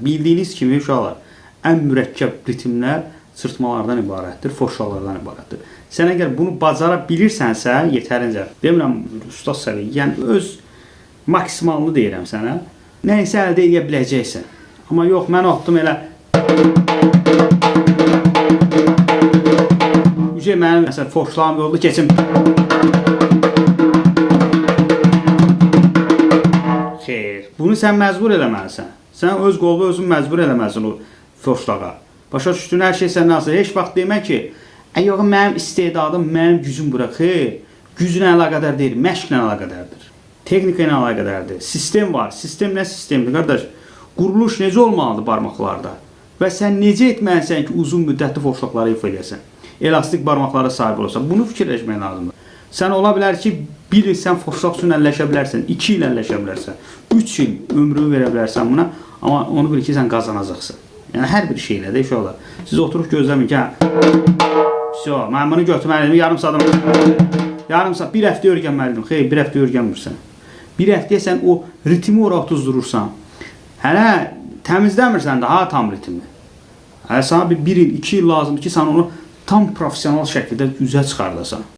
Bildiyiniz kimi uşaqlar, ən mürəkkəb ritmlər çırpmalardan ibarətdir, foşqalardan ibarətdir. Sən əgər bunu bacara bilirsənsə, yetərincə, demirəm ustad səviyyə, yəni öz maksimalını deyirəm sənə, nəyisə əldə edə biləcəksən. Amma yox, mən atdım elə mənim məsələn foşlarım yolda keçim. Xeyr, bunu sən məcbur eləməlisən. Sən öz qolunu özün məcbur eləməlisən o foşlağa. Başa düşdün, hər şey səndən asılı. Heç vaxt demə ki, yox, mənim istedadım, mənim gücüm bura. Xeyr, güclə əlaqədar deyil, məşqlə əlaqədardır. Texnika ilə əlaqədardır. Sistem var. Sistem nə sistemdir, qardaş? Quruluş necə olmalıdır barmaqlarda? Və sən necə etməlisən ki, uzun müddətli foşlaqları ifa edəsən? Elastik barmaqlara sahib olursan. Bunu fikirləşmək lazımdır. Sən ola bilər ki, 1 il sən foşlaq üçün əlləşə bilərsən, 2 il əlləşə bilərsən, 3 il ömrünü verə bilərsən buna, amma onu bil ki, sən qazanacaqsın. Yəni, hər bir şeylə də uşaqlar. Siz oturup gözləmin ki, mən bunu götürməliydim, yarım saat, bir həftə öyrənməliydim. Xeyr, bir həftə öyrənmirsən. Bir həftəyə sən o ritmi oraq tuzdurursan, hələ təmizləmirsən daha tam ritmi. Hələ sana bir il, 2 il lazımdır ki, sən onu tam profesional şəkildə üzə çıxardasan.